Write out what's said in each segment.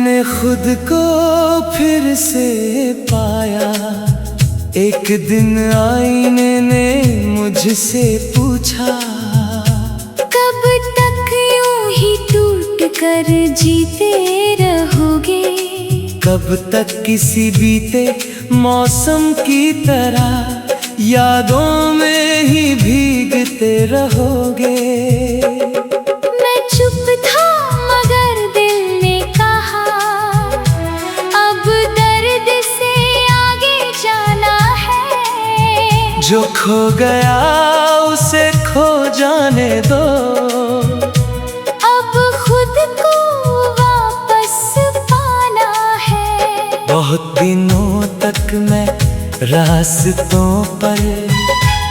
मैंने खुद को फिर से पाया। एक दिन आईने ने मुझसे पूछा, कब तक यूं ही टूट कर जीते रहोगे? कब तक किसी बीते मौसम की तरह यादों में ही भीगते रहोगे? मैं चुप था मगर दिल ने कहा, अब दर्द से आगे जाना है। जो खो गया उसे खो जाने दो, अब खुद को वापस पाना है। बहुत दिनों तक मैं रास्तों पर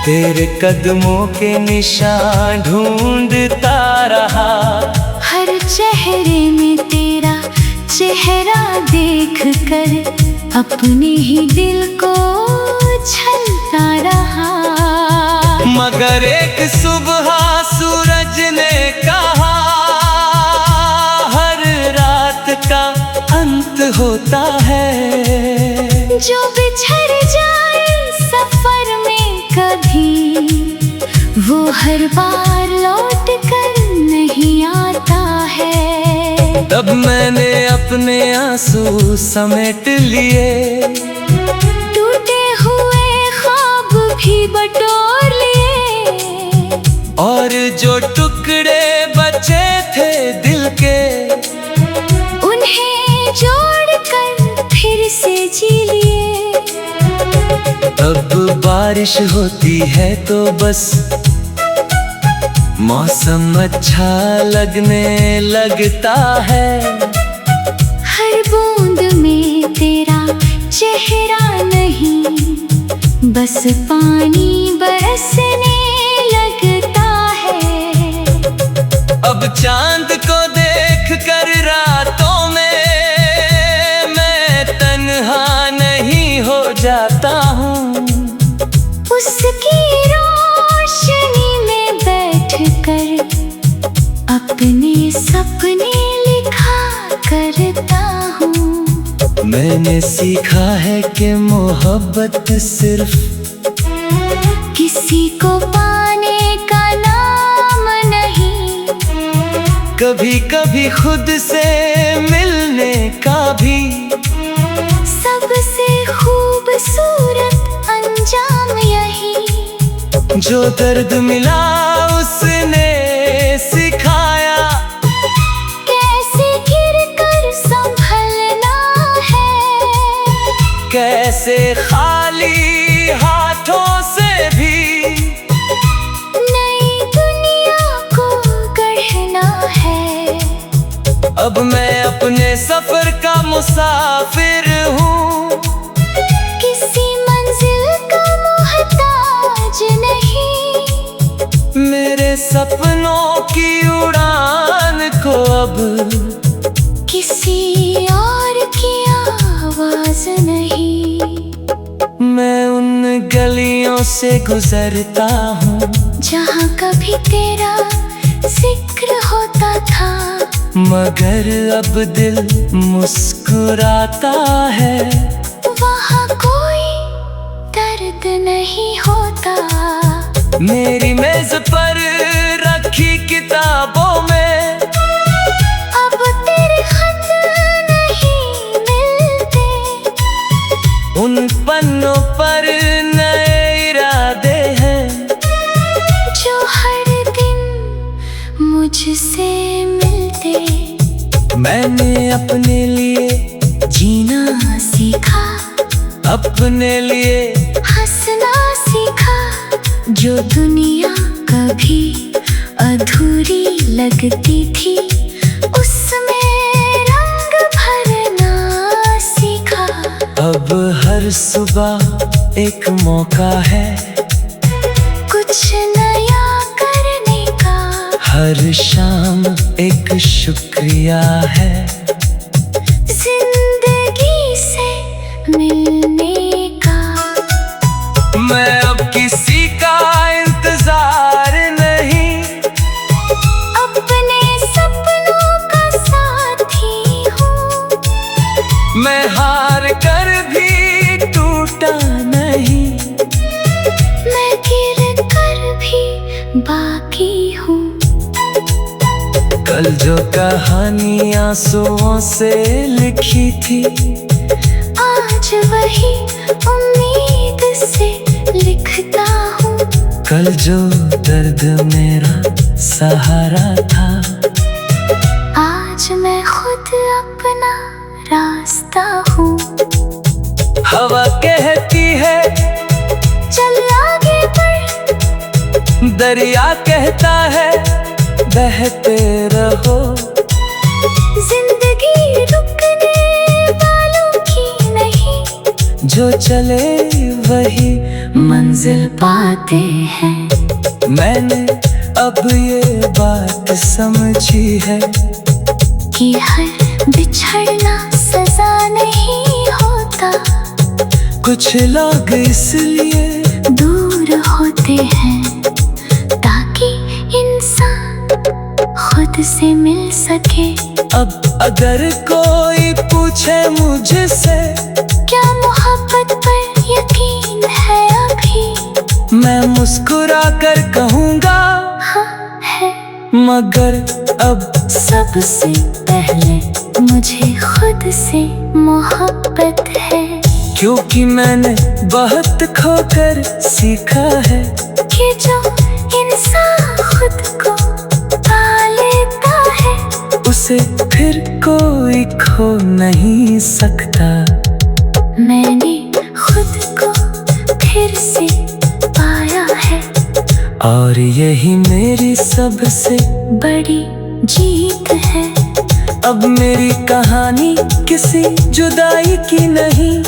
तेरे कदमों के निशान ढूंढता रहा। हर चेहरे में तेरा चेहरा देख कर अपने ही दिल को छलता रहा। मगर एक सुबह सूरज ने कहा, हर रात का अंत होता है। जो बिछड़ जाए सफर में कभी, वो हर बार लौट कर नहीं आता है। तब मैंने अपने आंसू समेट लिए, टूटे हुए ख्वाब भी बटोर लिए, और जो टुकड़े बचे थे दिल के, उन्हें जोड़कर फिर से जी लिए। अब बारिश होती है तो बस मौसम अच्छा लगने लगता है। हर बूंद में तेरा चेहरा नहीं, बस पानी बरसने लगता है। अब चांद को देख कर रातों में मैं तन्हा नहीं हो जाता हूँ। उसकी रोशनी में बैठकर अपने सपने लिखा करता हूँ। मैंने सीखा है कि मोहब्बत सिर्फ किसी को पाने का नाम नहीं, कभी कभी खुद से मिलने का भी सबसे खूबसूरत अंजाम यही। जो दर्द मिला उसने सिखाया, कैसे गिरकर संभलना है, कैसे खाली हाथों से भी नई दुनिया को गढ़ना है। अब मैं अपने सफर का मुसाफिर हूँ, किसी मंजिल का मोहताज नहीं। मेरे सपनों की उड़ान को अब किसी और की आवाज नहीं। मैं उन गलियों से गुजरता हूँ जहाँ कभी तेरा जिक्र होता था, मगर अब दिल मुस्कुराता है। वहाँ कोई दर्द नहीं होता। मेरी मेज पर रखी किताबों में अब तेरे खत नहीं मिलते, उन पन्नों पर नए इरादे हैं जो हर दिन मुझसे मिलते। मैंने अपने लिए जीना सीखा, अपने लिए हंसना सीखा। जो दुनिया कभी अधूरी लगती थी, उसमें रंग भरना सीखा। अब हर सुबह एक मौका है कुछ नया करने का, हर शाम एक शुक्रिया है जिंदगी से मिलने का। मैं अब किसी का इंतजार नहीं, अपने सपनों का साथी हूँ। बाकी हूँ। कल जो कहानी आंसुओं से लिखी थी, आज वही उम्मीद से लिखता हूँ। कल जो दर्द मेरा सहारा था, आज मैं खुद अपना रास्ता हूँ। हवा कहती है चल आगे बढ़, दरिया कहता है बहते रहो। जिंदगी रुकने वालों की नहीं, जो चले वही मंजिल पाते हैं। मैंने अब ये बात समझी है कि हर बिछड़ना सजा नहीं होता, कुछ लोग इसलिए दूर होते हैं ताकि इंसान खुद से मिल सके। अब अगर कोई पूछे मुझसे क्या मोहब्बत पर यकीन है अभी, मैं मुस्कुरा कर कहूँगा हाँ है। मगर अब सबसे पहले मुझे खुद से मोहब्बत है। क्योंकि मैंने बहुत खोकर सीखा है कि जो इंसान खुद को पा लेता है, उसे फिर कोई खो नहीं सकता। मैंने खुद को फिर से पाया है, और यही मेरी सबसे बड़ी जीत है। अब मेरी कहानी किसी जुदाई की नहीं,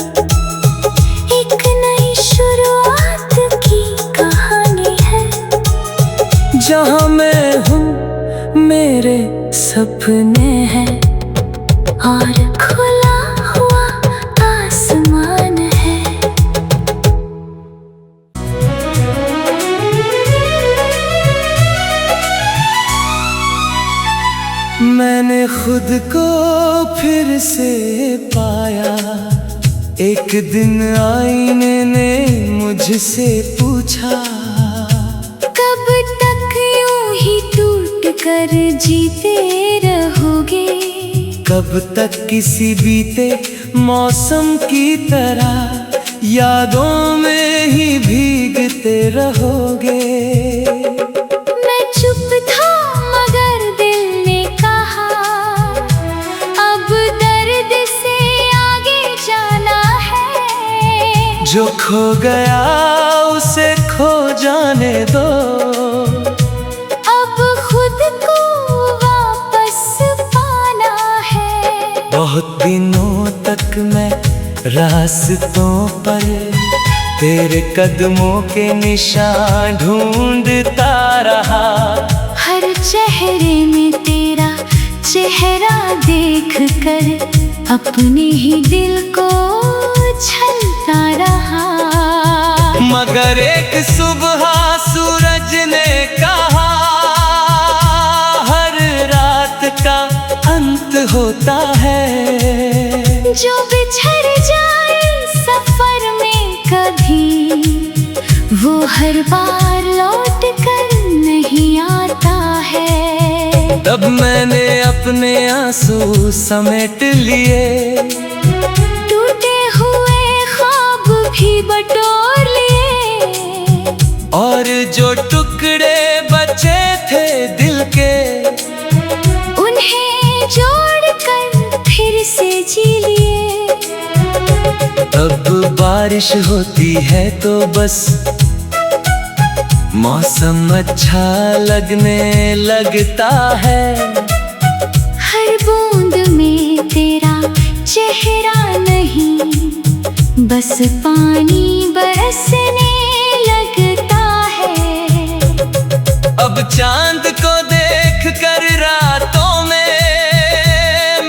एक नई शुरुआत की कहानी है। जहाँ मैं हूँ मेरे सपने हैं और खुला हुआ आसमान है। मैंने खुद को फिर से पाया। एक दिन आईने ने मुझसे पूछा, कब तक यूं ही टूट कर जीते रहोगे, कब तक किसी बीते मौसम की तरह यादों में ही भीगते रहोगे। मैं चुप था मगर दिल ने कहा, अब दर्द से आगे जाना है। जो खो गया उसे खो जाने दो, अब खुद को वापस पाना है। बहुत दिनों तक मैं रास्तों पर तेरे कदमों के निशान ढूंढता रहा। हर चेहरे में तेरा चेहरा देख कर अपने ही दिल को छलता रहा। मगर एक सुबह सूरज ने कहा, हर रात का अंत होता है। जो बिछड़ जाए सफर में कभी, वो हर बार लौट कर नहीं आता है। तब मैंने अपने आंसू समेट लिए, टूटे हुए ख्वाब भी बटोर लिए, और जो टुकड़े बचे थे दिल के, उन्हें जोड़कर फिर से जी लिए। अब बारिश होती है तो बस मौसम अच्छा लगने लगता है। हर बूंद में तेरा चेहरा नहीं, बस पानी बरसने लगता है। अब चांद को देख कर रातों में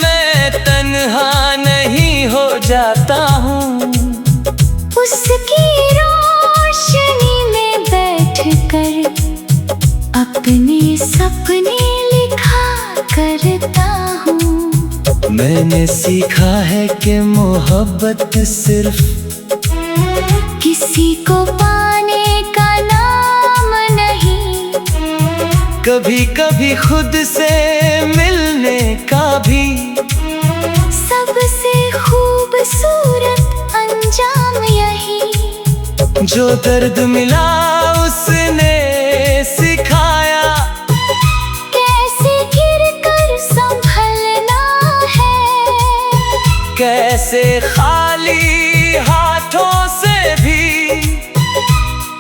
मैं तन्हा नहीं हो जाता हूँ। उसकी रोशनी में बैठकर अपने सपने लिखा करता हूँ। मैंने सीखा है कि मोहब्बत सिर्फ किसी को पाने का नाम नहीं, कभी कभी खुद से मिलने का भी। सबसे खूबसूरत अंजाम यही, जो दर्द मिला उसने सिखाया, कैसे गिरकर संभलना है, कैसे खाली हाथों से भी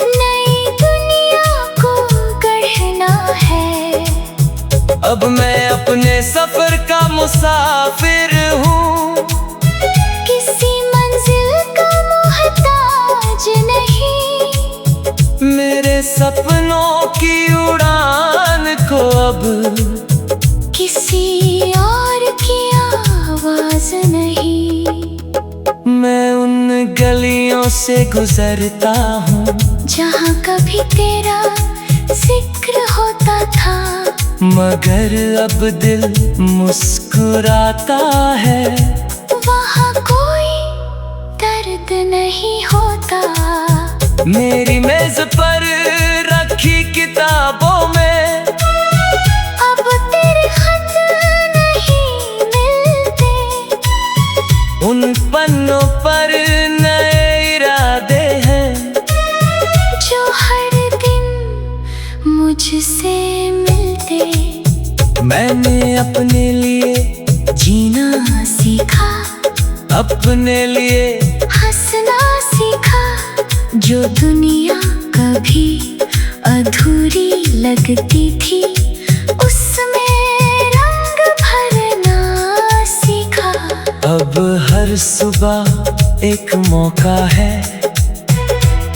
नई दुनिया को गढ़ना है। अब मैं अपने सफर का मुसाफिर हूँ, किसी मंजिल का मोहताज नहीं। मेरे सपनों की उड़ान को अब किसी और की आवाज नहीं। मैं उन गलियों से गुजरता हूँ जहाँ कभी तेरा जिक्र होता था, मगर अब दिल मुस्कुराता है। वहाँ कोई दर्द नहीं होता। मेरी मेज पर रखी किताबों में अब तेरे खत नहीं मिलते, उन पन्नों पर नए इरादे हैं, जो हर दिन मुझसे मिलते। मैंने अपने लिए जीना सीखा, अपने लिए हंसना सीखा, जो दुनिया कभी अधूरी लगती थी उसमें रंग भरना सीखा। अब हर सुबह एक मौका है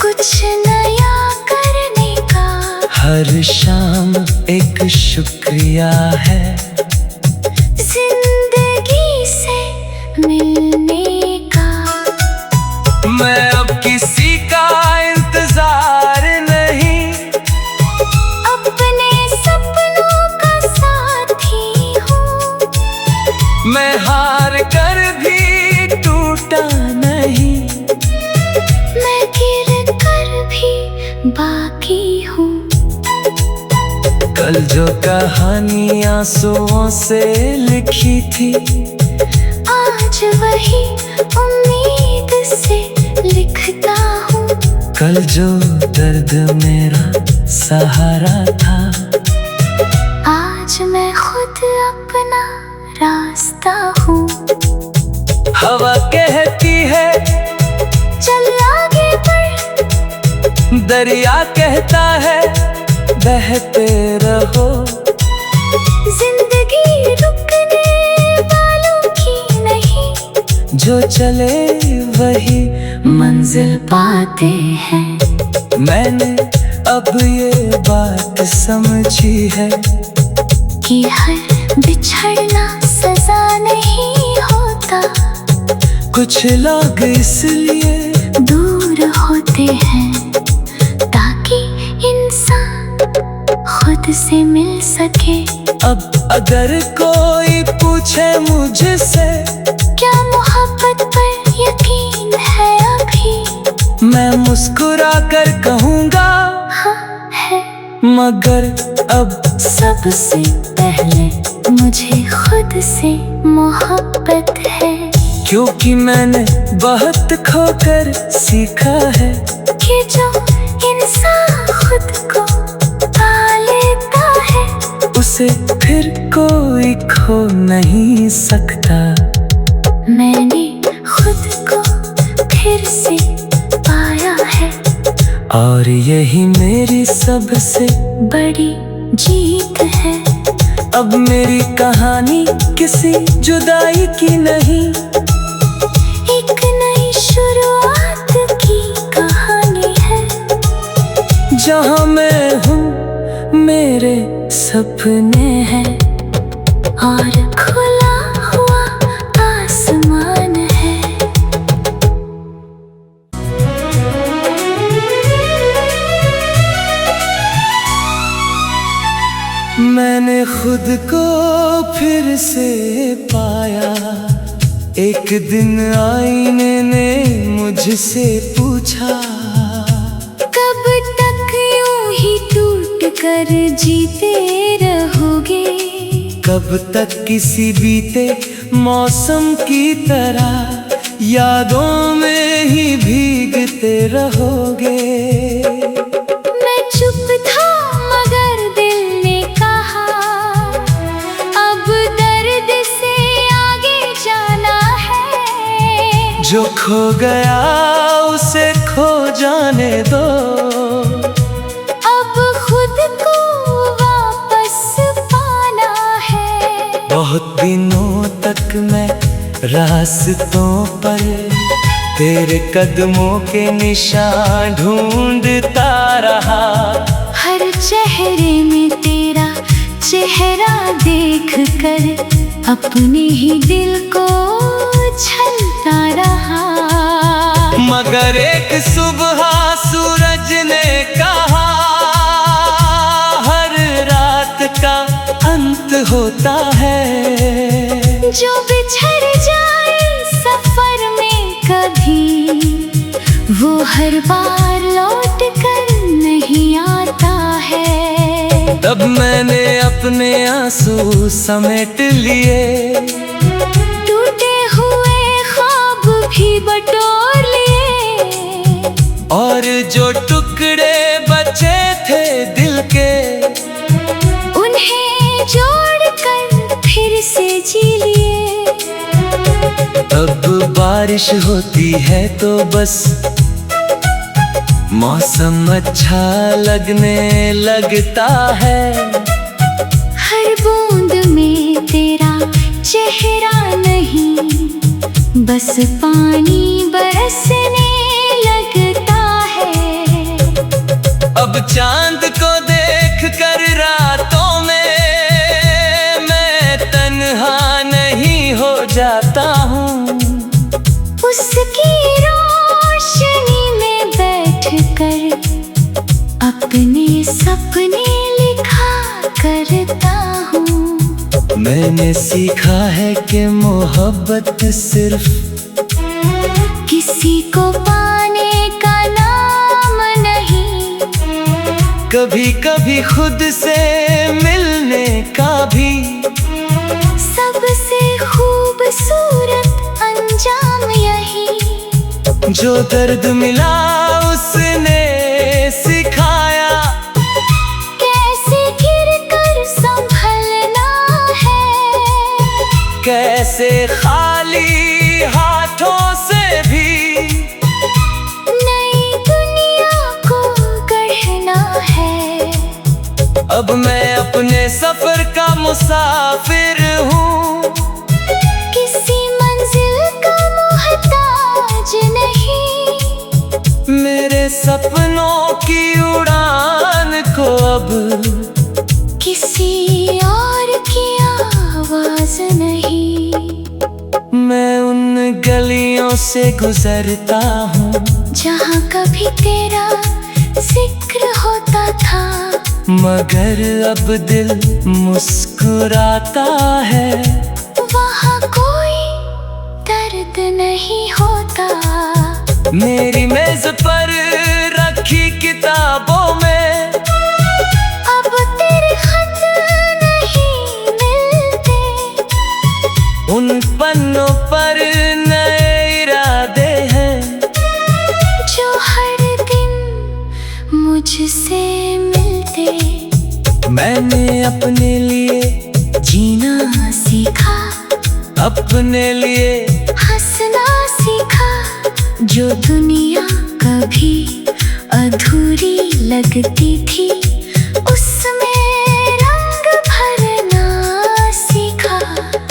कुछ नया करने का, हर शाम एक शुक्रिया है जिंदगी से मिलने का। मैं अब किसी का इंतजार नहीं, अपने सपनों का साथी हूँ। मैं हार कर भी टूटा नहीं, मैं गिर कर भी बाकी हूँ। कल जो कहानी आंसुओं से लिखी थी आज वही उम्मीद से लिखता हूँ। कल जो दर्द मेरा सहारा था आज मैं खुद अपना रास्ता हूँ। हवा कहती है चल आगे बढ़, दरिया कहता है बहते रहो। जिंदगी रुकने वालों की नहीं, जो चले वही मंजिल पाते हैं। मैंने अब ये बात समझी है कि हर बिछड़ना सजा नहीं होता, कुछ लोग इसलिए दूर होते हैं ताकि इंसान खुद से मिल सके। अब अगर कोई पूछे मुझसे क्या मोहब्बत पर यकीन है अभी, मैं मुस्कुरा कर कहूँगा हाँ है। मगर अब सबसे पहले मुझे खुद से मोहब्बत है, क्योंकि मैंने बहुत खोकर सीखा है कि जो इंसान खुद को पा लेता है उसे फिर कोई खो नहीं सकता। मैंने खुद को फिर से पाया है, और यही मेरी सबसे बड़ी जीत है। अब मेरी कहानी किसी जुदाई की नहीं, एक नई शुरुआत की कहानी है। जहाँ मैं हूँ मेरे सपने हैं और खुला हुआ आसमान है। मैंने खुद को फिर से पाया। एक दिन आईने ने मुझसे पूछा, कब तक यूं ही टूट कर जीते रहोगे। कब तक किसी बीते मौसम की तरह यादों में ही भीगते रहोगे। मैं चुप था मगर दिल ने कहा अब दर्द से आगे जाना है। जो खो गया उसे खो जाने दो, अब खुद को वापस पाना है। बहुत दिनों तक मैं रास्तों पर तेरे कदमों के निशान ढूंढता रहा। हर चेहरे में तेरा चेहरा देख कर अपने ही दिल को छलता रहा। मगर एक सुबह सूरज ने कहा हर रात का अंत होता है। जो बिछड़ जाए सफर में कभी वो हर बार लौट कर नहीं आता है। तब मैंने अपने आंसू समेट लिए, टूटे हुए ख्वाब भी बटोर लिए, और जो टुकड़े बचे थे दिल के उन्हें जोड़कर फिर से जी लिए। अब बारिश होती है तो बस मौसम अच्छा लगने लगता है। हर बूंद में तेरा चेहरा नहीं बस पानी बरसने लगता है। अब चांद को देख कर रातों में मैं तन्हा नहीं हो जाता हूँ। उसकी रोशनी में बैठकर अपने सपने लिखा करता हूँ। मैंने सीखा है कि मोहब्बत सिर्फ किसी को पाने का नाम नहीं, कभी कभी खुद से मिलने का भी सबसे खूबसूरत अंजाम यही। जो दर्द मिला उसने सिखाया कैसे गिरकर संभलना है, कैसे खाली हाथों से भी नई दुनिया को गढ़ना है। अब मैं अपने सफर का मुसाफिर हूँ, किसी मंजिल का मोहताज नहीं। मेरे सपनों की उड़ान को अब किसी और की आवाज नहीं। मैं उन गलियों से गुजरता हूँ जहाँ कभी तेरा जिक्र होता था, मगर अब दिल मुस्कुराता है। वहाँ कोई दर्द नहीं होता। मेरी मेज पर रखी किताबों में अब तेरे खत नहीं मिलते, उन पन्नों पर नए इरादे हैं जो हर दिन मुझसे मिलते। मैंने अपने लिए जीना सीखा, अपने लिए हंसना सीखा। जो दुनिया कभी अधूरी लगती थी उसमें रंग भरना सीखा।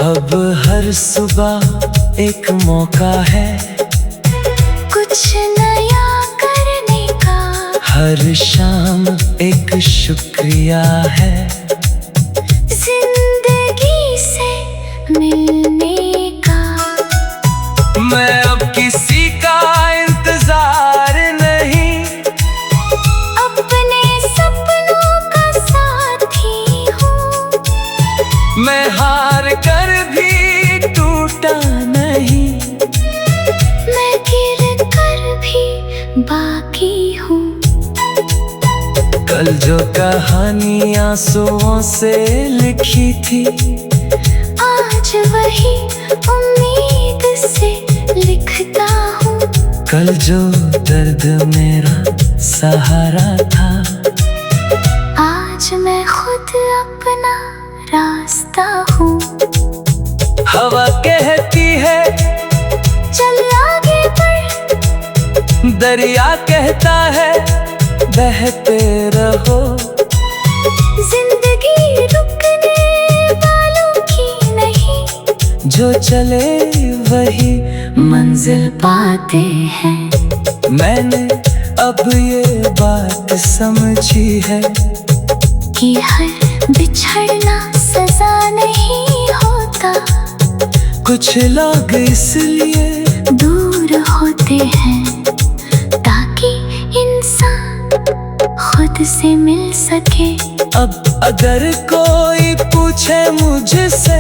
अब हर सुबह एक मौका है कुछ नया करने का, हर शाम एक शुक्रिया है जिंदगी से मिलने का। मैं अब किसी का इंतजार नहीं, अपने सपनों का साथी हूँ। मैं हार कर भी टूटा नहीं, मैं गिर कर भी बाकी हूँ। कल जो कहानी आंसुओं से लिखी थी, आज वही उम्मीद से लिखता हूँ। कल जो दर्द मेरा सहारा था, आज मैं खुद अपना रास्ता हूँ। हवा कहती है चल आगे बढ़, दरिया कहता है बहते रहो। जिंदगी रुकने वालों की नहीं, जो चले वही मंजिल पाते हैं। मैंने अब ये बात समझी है कि हर बिछड़ना सजा नहीं होता, कुछ लोग इसलिए दूर होते हैं ताकि इंसान खुद से मिल सके। अब अगर कोई पूछे मुझसे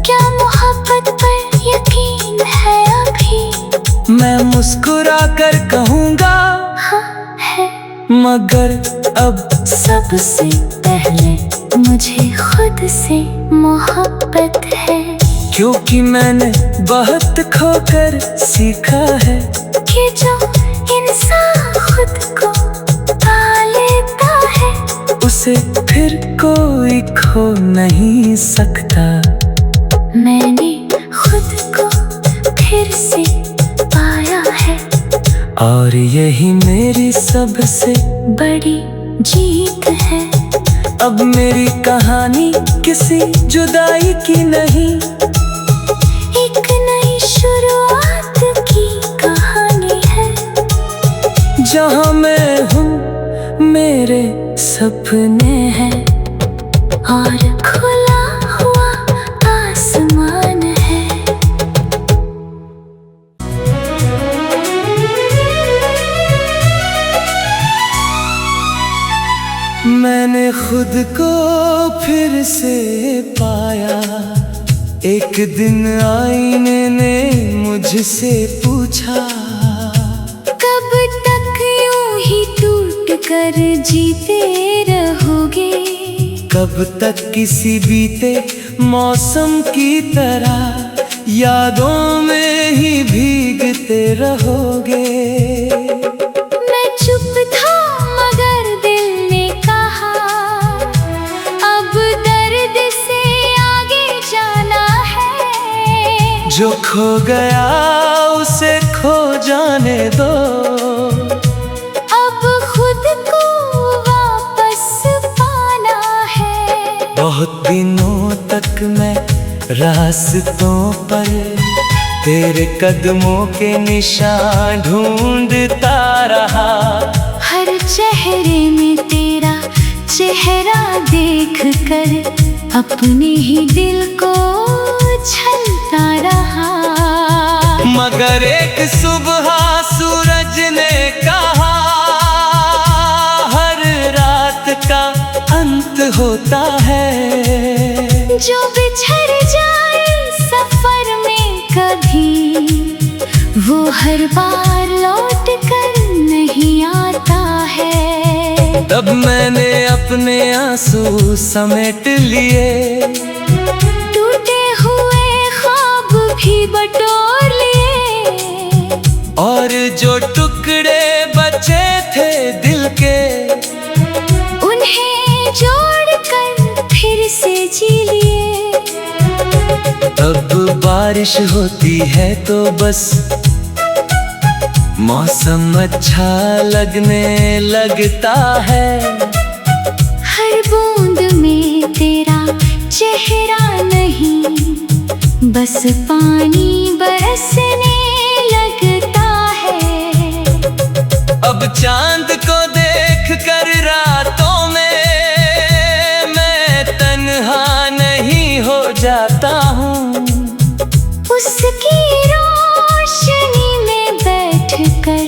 क्या मोहब्बत पर यकीन है अभी, मैं मुस्कुरा कर कहूँगा हाँ है। मगर अब सबसे पहले मुझे खुद से मोहब्बत है। क्योंकि मैंने बहुत खोकर सीखा है कि जो इंसान खुद को पा लेता है, उसे फिर कोई खो नहीं सकता। मैंने खुद को फिर से पाया है, और यही मेरी सबसे बड़ी जीत है। अब मेरी कहानी किसी जुदाई की नहीं, एक नई शुरुआत की कहानी है। जहाँ मैं हूँ मेरे सपने हैं और खुला हुआ आसमान है। मैंने खुद को फिर से पाया। एक दिन आईने ने मुझसे पूछा, कब तक यूं ही टूट कर जीते रहोगे, कब तक किसी बीते मौसम की तरह यादों में ही भीगते रहोगे। मैं चुप था मगर दिल ने कहा, अब दर्द से आगे जाना है। जो खो गया उसे खो जाने दो, अब खुद को वापस पाना है। बहुत दिनों तक मैं रास्तों पर तेरे कदमों के निशान ढूंढता रहा। हर चेहरे में तेरा चेहरा देख कर अपने ही दिल को छलता रहा। मगर एक सुबह सूरज ने कहा, हर रात का अंत होता है। जो बिछड़ जाए सफर में कभी, वो हर बार लौट कर नहीं आता है। तब मैंने अपने आंसू समेट लिए, टूटे हुए ख्वाब भी बटोर लिए, और जो टुकड़े बचे थे दिल के, उन्हें जोड़कर फिर से जी लिए। अब बारिश होती है तो बस मौसम अच्छा लगने लगता है। हर बूंद में तेरा चेहरा नहीं, बस पानी बरसने लगता है। अब चांद को देख कर रातों में मैं तन्हा नहीं हो जाता हूँ। उसकी रोशनी में बैठकर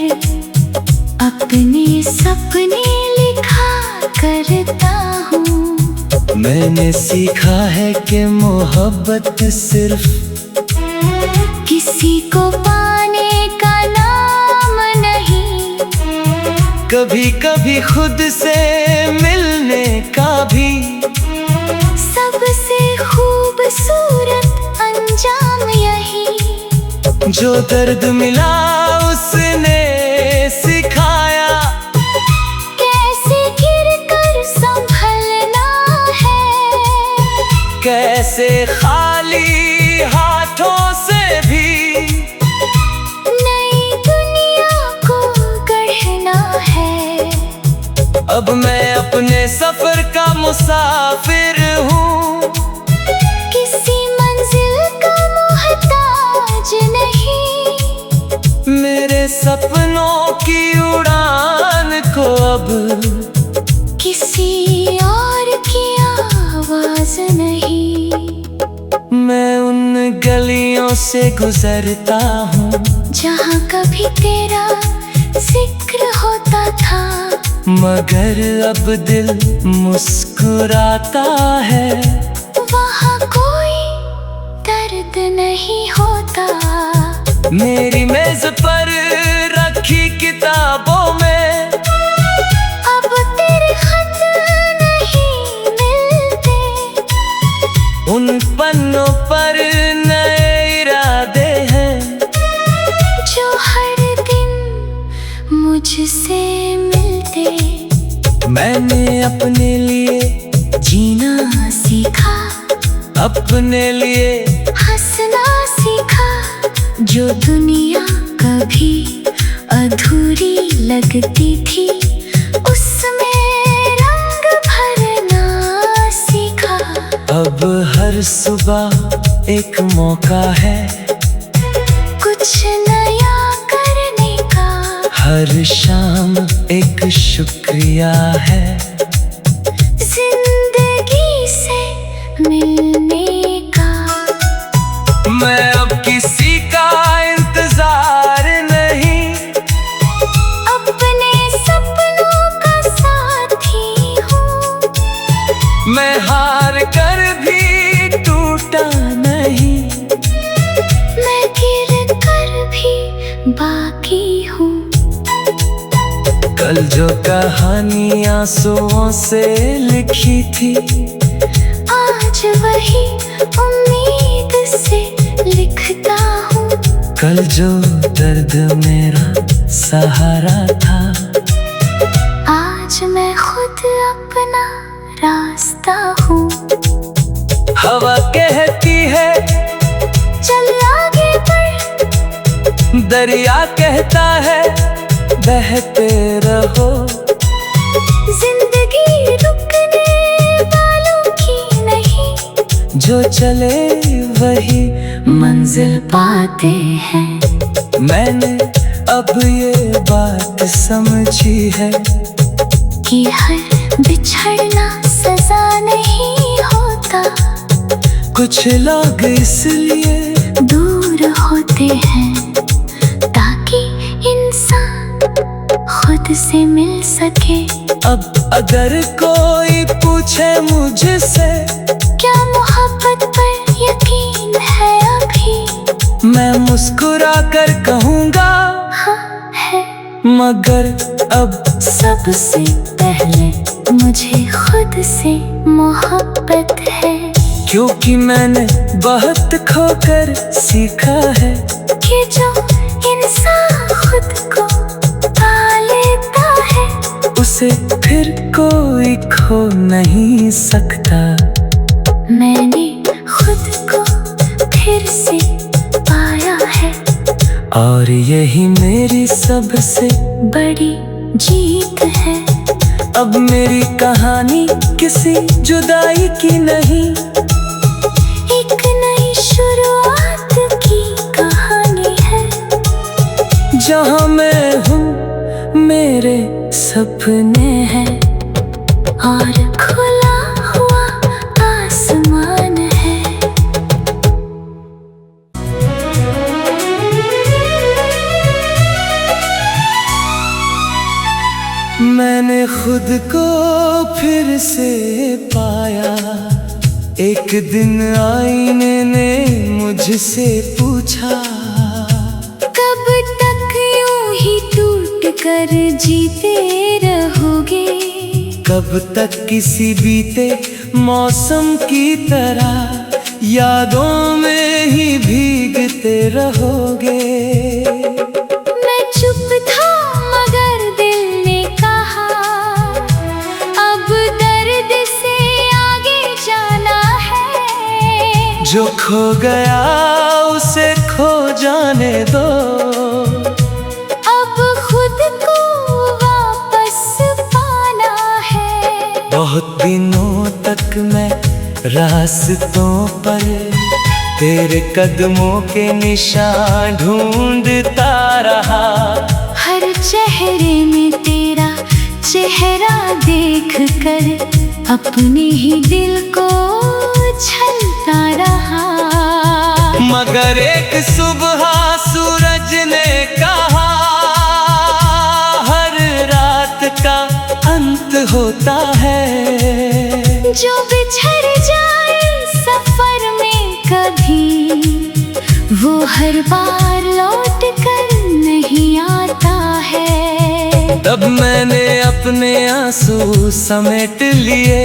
अपने सपने लिखा करता हूँ। मैंने सीखा है कि मोहब्बत सिर्फ किसी को पाने का नाम नहीं, कभी कभी खुद से मिल जो दर्द मिला उसने सिखाया, कैसे गिरकर संभलना है, कैसे खाली हाथों से भी नई दुनिया को गढ़ना है। अब मैं अपने सफर का मुसाफिर हूँ, किसी मंजिल का मोहताज नहीं। मेरे सपनों की उड़ान को अब किसी और की आवाज नहीं। मैं उन गलियों से गुजरता हूँ जहाँ कभी तेरा जिक्र होता था, मगर अब दिल मुस्कुराता है। वहाँ कोई दर्द नहीं होता। मेरी मेज पर रखी किताबों में अब तेरे खत नहीं मिलते, उन पन्नों पर नए इरादे हैं जो हर दिन मुझसे मिलते। मैंने अपने लिए जीना सीखा, अपने लिए हंसना सीखा, जो दुनिया कभी अधूरी लगती थी उसमें रंग भरना सीखा। अब हर सुबह एक मौका है कुछ नया करने का, हर शाम एक शुक्रिया है जिंदगी से मिलने का। मैं अब किसी का इंतजार नहीं, अपने सपनों का साथी हूँ। मैं हार कर भी टूटा नहीं, मैं गिर कर भी बाकी हूँ। कल जो कहानी आंसुओं से लिखी थी आज वही उम्मीद से लिखता हूँ। कल जो दर्द मेरा सहारा था आज मैं खुद अपना रास्ता हूँ। हवा कहती है चल आगे बढ़, दरिया कहता है बहते रहो। जिंदगी रुकने वालों की नहीं, जो चले वही मंजिल पाते हैं। मैंने अब ये बात समझी है कि हर बिछड़ना सजा नहीं होता, कुछ लोग इसलिए दूर होते हैं ताकि इंसान खुद से मिल सके। अब अगर कोई पूछे मुझसे क्या मोहब्बत पर यकीन है अभी, मैं मुस्कुरा कर कहूँगा हाँ है। मगर अब सबसे पहले मुझे खुद से मोहब्बत है, क्योंकि मैंने बहुत खोकर सीखा है कि जो इंसान खुद को पा लेता है उसे फिर कोई खो नहीं सकता। मैंने खुद को फिर से पाया है और यही मेरी सबसे बड़ी जीत है। अब मेरी कहानी किसी जुदाई की नहीं, एक नई शुरुआत की कहानी है। जहाँ मैं हूँ मेरे सपने हैं और खुला हुआ आसमान है। मैंने खुद को फिर से पाया। एक दिन आईने ने मुझसे पूछा, कब तक यूं ही टूट कर जीते रहोगे, कब तक किसी बीते मौसम की तरह यादों में ही भीगते रहोगे। मैं चुप था मगर दिल ने कहा अब दर्द से आगे जाना है। जो खो गया उसे खो जाने दो, अब खुद को वापस पाना है। बहुत दिनों तक मैं रास्तों पर तेरे कदमों के निशान ढूंढता रहा। हर चेहरे में तेरा चेहरा देख कर अपने ही दिल को छलता रहा। मगर एक सुबह सूरज ने कहा हर रात का अंत होता है। जो बिछड़ जाए सफर में कभी वो हर बार लौट कर नहीं आता है। तब मैंने अपने आंसू समेट लिए,